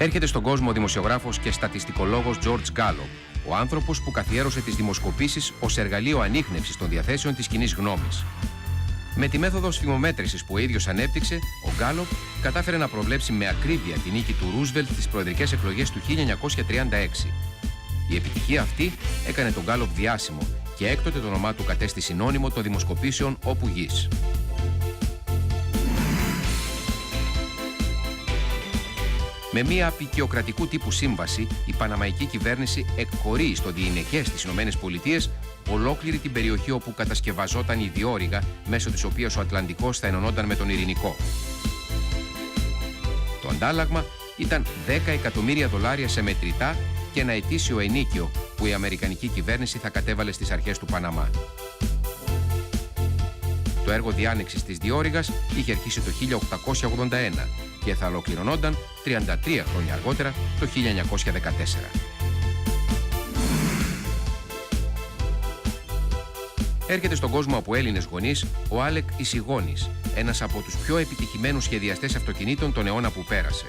Έρχεται στον κόσμο ο δημοσιογράφος και στατιστικολόγος George Gallup, ο άνθρωπος που καθιέρωσε τις δημοσκοπήσεις ως εργαλείο ανίχνευσης των διαθέσεων της κοινής γνώμης. Με τη μέθοδο σφημομέτρησης που ο ίδιος ανέπτυξε, ο Gallup κατάφερε να προβλέψει με ακρίβεια τη νίκη του Ρούσβελτ στις προεδρικές εκλογές του 1936. Η επιτυχία αυτή έκανε τον Gallup διάσημο και έκτοτε το όνομά του κατέστη συνώνυμο των δημοσκοπήσεων όπου γης. Με μια απεικιοκρατικού τύπου σύμβαση, η Παναμαϊκή κυβέρνηση εκχωρεί στο διηνεκές στις ΗΠΑ ολόκληρη την περιοχή όπου κατασκευαζόταν η διόρυγα, μέσω της οποίας ο Ατλαντικός θα ενωνόταν με τον Ειρηνικό. Το αντάλλαγμα ήταν $10 εκατομμύρια σε μετρητά και ένα ετήσιο ενίκιο που η Αμερικανική κυβέρνηση θα κατέβαλε στις αρχές του Παναμά. Το έργο διάνεξης της διόρυγας είχε αρχίσει το 1881 και θα ολοκληρωνόταν 33 χρόνια αργότερα, το 1914. Έρχεται στον κόσμο από Έλληνες γονείς ο Άλεκ Ισηγόνης, ένας από τους πιο επιτυχημένους σχεδιαστές αυτοκινήτων τον αιώνα που πέρασε.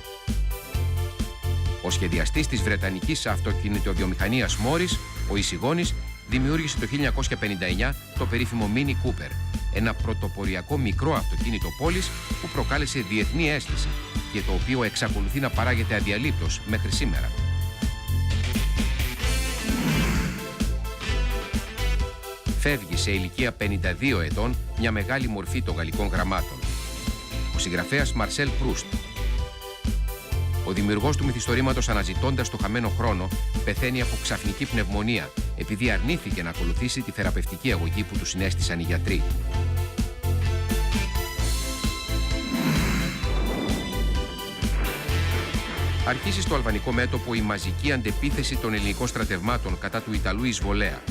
Ο σχεδιαστής της Βρετανικής αυτοκινητοβιομηχανίας Morris, ο Ισηγόνης, δημιούργησε το 1959 το περίφημο Mini Cooper, ένα πρωτοποριακό μικρό αυτοκίνητο πόλης που προκάλεσε διεθνή αίσθηση και το οποίο εξακολουθεί να παράγεται αδιαλείπτως μέχρι σήμερα. Φεύγει σε ηλικία 52 ετών μια μεγάλη μορφή των γαλλικών γραμμάτων. Ο συγγραφέας Μαρσέλ Προύστ. Ο δημιουργός του μυθιστορήματος Αναζητώντας το χαμένο χρόνο πεθαίνει από ξαφνική πνευμονία επειδή αρνήθηκε να ακολουθήσει τη θεραπευτική αγωγή που του συνέστησαν οι γιατροί. Αρχίζει στο αλβανικό μέτωπο η μαζική αντεπίθεση των ελληνικών στρατευμάτων κατά του Ιταλού εισβολέα.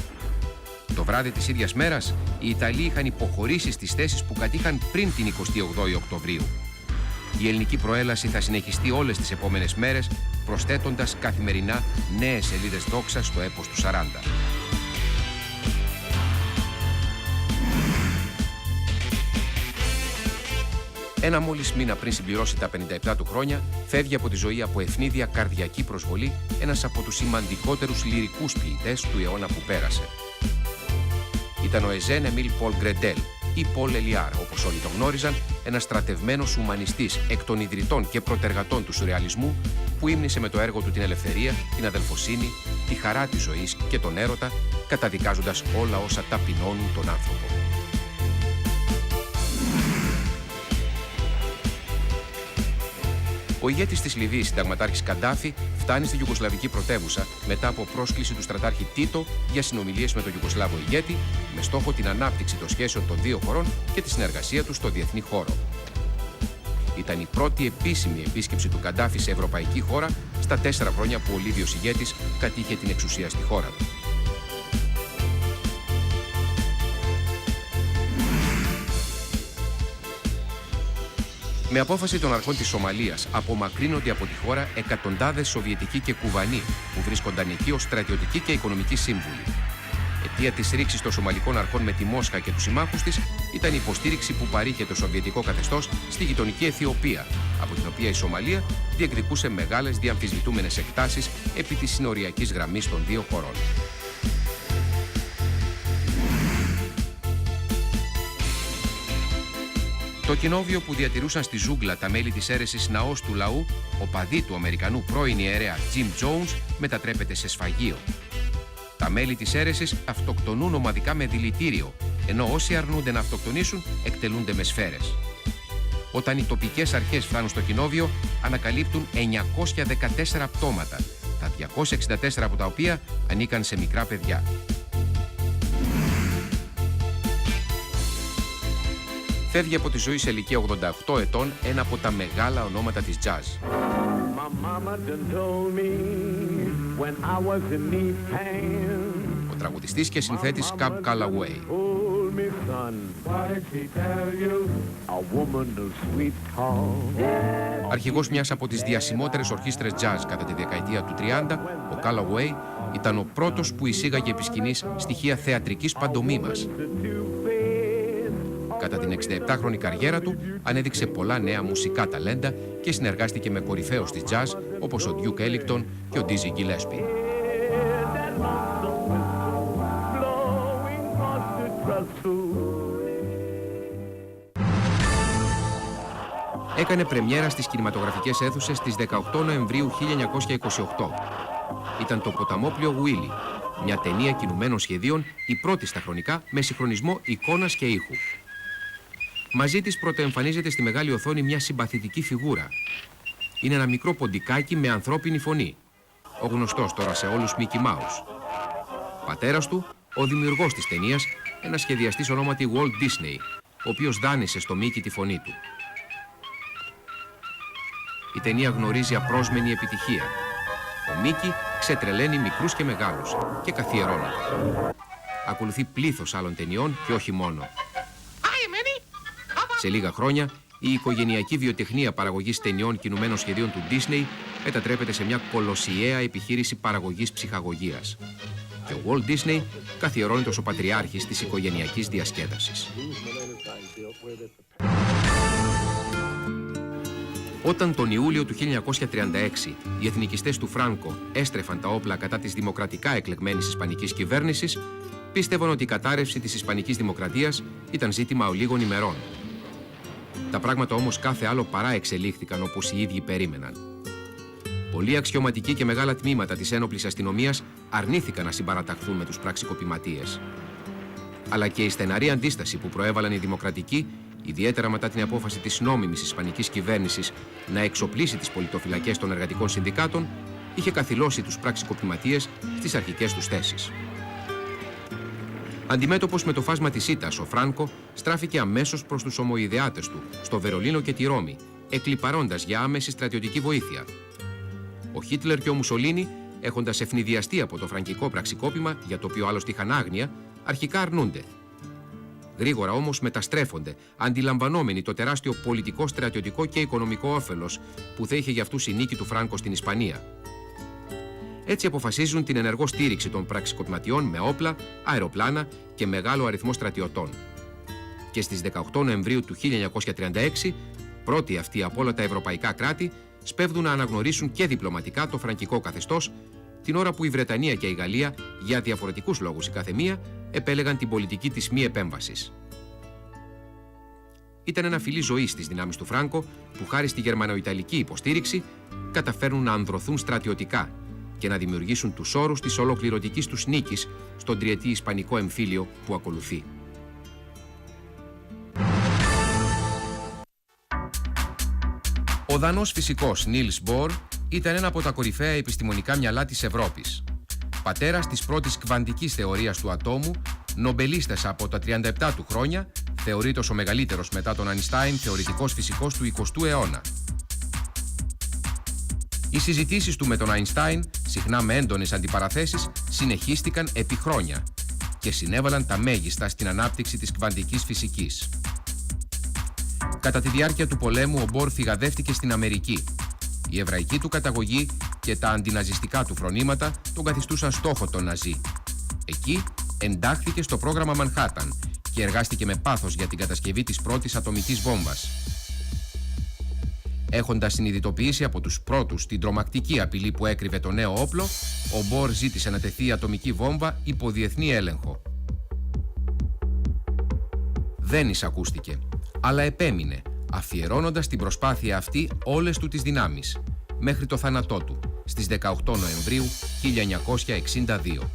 Το βράδυ της ίδιας μέρας, οι Ιταλοί είχαν υποχωρήσει στις θέσεις που κατήχαν πριν την 28η Οκτωβρίου. Η ελληνική προέλαση θα συνεχιστεί όλες τις επόμενες μέρες, προσθέτοντας καθημερινά νέες σελίδες δόξας στο έπος του 40. Ένα μόλις μήνα πριν συμπληρώσει τα 57 του χρόνια, φεύγει από τη ζωή από ευνίδια καρδιακή προσβολή ένας από τους σημαντικότερους λυρικούς ποιητές του αιώνα που πέρασε. Ήταν ο Εζέν Εμίλ Πολ Γκρεντέλ ή Πολ Ελιάρ, όπως όλοι τον γνώριζαν, ένας στρατευμένος ουμανιστής εκ των ιδρυτών και προτεργατών του σουρεαλισμού που ύμνησε με το έργο του την ελευθερία, την αδελφοσύνη, τη χαρά της ζωής και τον έρωτα, καταδικάζοντας όλα όσα ταπεινώνουν τον άνθρωπο. Ο ηγέτης της Λιβύης, συνταγματάρχης Καντάφη, φτάνει στη Ιουγκοσλαβική πρωτεύουσα μετά από πρόσκληση του στρατάρχη Τίτο για συνομιλίες με τον Ιουγκοσλάβο ηγέτη, με στόχο την ανάπτυξη των σχέσεων των δύο χωρών και τη συνεργασία τους στο διεθνή χώρο. Ήταν η πρώτη επίσημη επίσκεψη του Καντάφη σε ευρωπαϊκή χώρα στα 4 χρόνια που ο Λίβιος ηγέτης κατήχε την εξουσία στη χώρα του. Με απόφαση των αρχών της Σομαλίας απομακρύνονται από τη χώρα εκατοντάδες Σοβιετικοί και Κουβανοί που βρίσκονταν εκεί ως στρατιωτικοί και οικονομικοί σύμβουλοι. Αιτία της ρήξης των Σομαλικών αρχών με τη Μόσχα και τους συμμάχους της ήταν η υποστήριξη που παρήχε το Σοβιετικό καθεστώς στη γειτονική Αιθιοπία, από την οποία η Σομαλία διεκδικούσε μεγάλες διαμφισβητούμενες εκτάσεις επί της συνοριακής γραμμής των δύο χωρών. Το κοινόβιο που διατηρούσαν στη ζούγκλα τα μέλη της αίρεσης Ναός του Λαού, οπαδοί του Αμερικανού πρώην ιερέα Jim Jones, μετατρέπεται σε σφαγείο. Τα μέλη της αίρεσης αυτοκτονούν ομαδικά με δηλητήριο, ενώ όσοι αρνούνται να αυτοκτονήσουν εκτελούνται με σφαίρες. Όταν οι τοπικές αρχές φτάνουν στο κοινόβιο, ανακαλύπτουν 914 πτώματα, τα 264 από τα οποία ανήκαν σε μικρά παιδιά. Φεύγει από τη ζωή σε ηλικία 88 ετών ένα από τα μεγάλα ονόματα της τζάζ. Ο τραγουδιστής και συνθέτης Cab Calloway. Αρχηγός μιας από τις διασημότερες ορχήστρες τζάζ κατά τη δεκαετία του 30, ο Calloway ήταν ο πρώτος που εισήγαγε επί σκηνής στοιχεία θεατρικής παντομίμας. Κατά την 67χρονη καριέρα του, ανέδειξε πολλά νέα μουσικά ταλέντα και συνεργάστηκε με κορυφαίους της jazz όπως ο Duke Ellington και ο Dizzy Gillespie. Έκανε πρεμιέρα στις κινηματογραφικές αίθουσες στις 18 Νοεμβρίου 1928. Ήταν το ποταμόπλιο Willy, μια ταινία κινουμένων σχεδίων, η πρώτη στα χρονικά με συγχρονισμό εικόνας και ήχου. Μαζί της πρωτοεμφανίζεται στη μεγάλη οθόνη μια συμπαθητική φιγούρα. Είναι ένα μικρό ποντικάκι με ανθρώπινη φωνή, ο γνωστός τώρα σε όλους Mickey Mouse. Πατέρας του, ο δημιουργός της ταινίας, ένας σχεδιαστής ονόματι Walt Disney, ο οποίος δάνεισε στο Mickey τη φωνή του. Η ταινία γνωρίζει απρόσμενη επιτυχία. Ο Μίκη ξετρελαίνει μικρούς και μεγάλους και καθιερώνεται. Ακολουθεί πλήθος άλλων ταινιών και όχι μόνο. Σε λίγα χρόνια, η οικογενειακή βιοτεχνία παραγωγής ταινιών κινουμένων σχεδίων του Disney μετατρέπεται σε μια κολοσιαία επιχείρηση παραγωγής ψυχαγωγίας. Και ο Walt Disney καθιερώνεται ως ο πατριάρχης της οικογενειακής διασκέδασης. Όταν τον Ιούλιο του 1936 οι εθνικιστές του Φράνκο έστρεφαν τα όπλα κατά της δημοκρατικά εκλεγμένης ισπανικής κυβέρνησης, πίστευαν ότι η κατάρρευση της ισπανικής δημοκρατίας ήταν ζήτημα ολίγων ημερών. Τα πράγματα όμως κάθε άλλο παρά εξελίχθηκαν όπως οι ίδιοι περίμεναν. Πολλοί αξιωματικοί και μεγάλα τμήματα της ένοπλης αστυνομίας αρνήθηκαν να συμπαραταχθούν με τους πραξικοπηματίες. Αλλά και η στεναρή αντίσταση που προέβαλαν οι δημοκρατικοί, ιδιαίτερα μετά την απόφαση της νόμιμης ισπανικής κυβέρνησης να εξοπλίσει τις πολιτοφυλακές των εργατικών συνδικάτων, είχε καθυλώσει τους πραξικοπηματίες στις αρχικές τους θέσεις. Αντιμέτωπος με το φάσμα της ήττας, ο Φράνκο στράφηκε αμέσως προς τους ομοειδεάτες του, στο Βερολίνο και τη Ρώμη, εκλιπαρώντας για άμεση στρατιωτική βοήθεια. Ο Χίτλερ και ο Μουσολίνι, έχοντας ευνηδιαστεί από το φραγκικό πραξικόπημα, για το οποίο άλλωστε είχαν άγνοια, αρχικά αρνούνται. Γρήγορα όμως μεταστρέφονται, αντιλαμβανόμενοι το τεράστιο πολιτικό, στρατιωτικό και οικονομικό όφελος που θα είχε για αυτούς η νίκη του Φράνκο στην Ισπανία. Έτσι αποφασίζουν την ενεργό στήριξη των πραξικοπηματιών με όπλα, αεροπλάνα και μεγάλο αριθμό στρατιωτών. Και στις 18 Νοεμβρίου του 1936, πρώτοι αυτοί από όλα τα ευρωπαϊκά κράτη σπέβδουν να αναγνωρίσουν και διπλωματικά το φραγκικό καθεστώς, την ώρα που η Βρετανία και η Γαλλία, για διαφορετικούς λόγους η καθεμία, επέλεγαν την πολιτική της μη επέμβασης. Ήταν ένα φιλί ζωής στις δυνάμεις του Φράνκο, που χάρη στη γερμανοϊταλική υποστήριξη καταφέρνουν να ανδρωθούν στρατιωτικά και να δημιουργήσουν τους όρους της ολοκληρωτικής τους νίκης στον τριετή Ισπανικό εμφύλιο που ακολουθεί. Ο Δανός φυσικός Νίλς Μπορ ήταν ένα από τα κορυφαία επιστημονικά μυαλά της Ευρώπης. Πατέρας της πρώτης κβαντικής θεωρίας του ατόμου, νομπελίστας από τα 37 του χρόνια, θεωρείτος ο μεγαλύτερος μετά τον Αϊνστάιν θεωρητικός φυσικός του 20ου αιώνα. Οι συζητήσεις του με τον Αϊνστάιν, συχνά με έντονες αντιπαραθέσεις, συνεχίστηκαν επί χρόνια και συνέβαλαν τα μέγιστα στην ανάπτυξη της κβαντικής φυσικής. Κατά τη διάρκεια του πολέμου, ο Μπορ θυγαδεύτηκε στην Αμερική. Η εβραϊκή του καταγωγή και τα αντιναζιστικά του φρονήματα τον καθιστούσαν στόχο των Ναζί. Εκεί εντάχθηκε στο πρόγραμμα Μανχάταν και εργάστηκε με πάθος για την κατασκευή της πρώτης ατομικής βόμβας. Έχοντας συνειδητοποιήσει από τους πρώτους την τρομακτική απειλή που έκρυβε το νέο όπλο, ο Μπορ ζήτησε να τεθεί η ατομική βόμβα υπό διεθνή έλεγχο. Δεν εισακούστηκε, αλλά επέμεινε, αφιερώνοντας την προσπάθεια αυτή όλες του τις δυνάμεις, μέχρι το θάνατό του, στις 18 Νοεμβρίου 1962.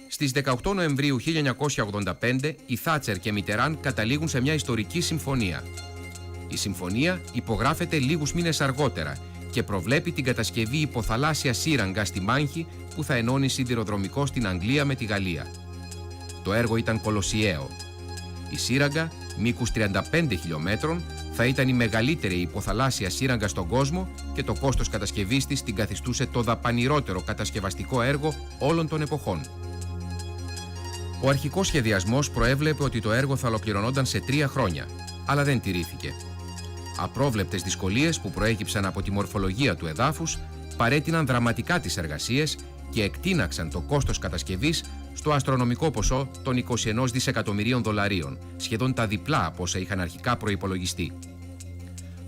Στις 18 Νοεμβρίου 1985, οι Θάτσερ και Μιτεράν καταλήγουν σε μια ιστορική συμφωνία. Η συμφωνία υπογράφεται λίγους μήνες αργότερα και προβλέπει την κατασκευή υποθαλάσσια σύραγγα στη Μάνχη που θα ενώνει σιδηροδρομικό στην Αγγλία με τη Γαλλία. Το έργο ήταν κολοσιαίο. Η σύραγγα, μήκους 35 χιλιόμετρων, θα ήταν η μεγαλύτερη υποθαλάσσια σύραγγα στον κόσμο και το κόστος κατασκευής της την καθιστούσε το δαπανηρότερο κατασκευαστικό έργο όλων των εποχών. Ο αρχικός σχεδιασμός προέβλεπε ότι το έργο θα ολοκληρωνόταν σε 3 χρόνια, αλλά δεν τηρήθηκε. Απρόβλεπτες δυσκολίες που προέκυψαν από τη μορφολογία του εδάφους παρέτειναν δραματικά τις εργασίες και εκτείναξαν το κόστος κατασκευής στο αστρονομικό ποσό των 21 δισεκατομμυρίων δολαρίων, σχεδόν τα διπλά από όσα είχαν αρχικά προϋπολογιστεί.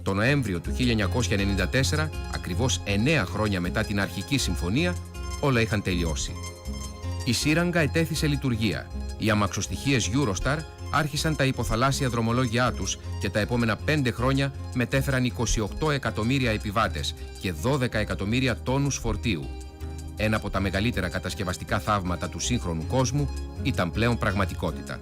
Το Νοέμβριο του 1994, ακριβώς 9 χρόνια μετά την αρχική συμφωνία, όλα είχαν τελειώσει. Η σύραγγα ετέθη σε λειτουργία. Οι αμαξοστοιχείες Eurostar άρχισαν τα υποθαλάσσια δρομολόγια τους και τα επόμενα 5 χρόνια μετέφεραν 28 εκατομμύρια επιβάτες και 12 εκατομμύρια τόνους φορτίου. Ένα από τα μεγαλύτερα κατασκευαστικά θαύματα του σύγχρονου κόσμου ήταν πλέον πραγματικότητα.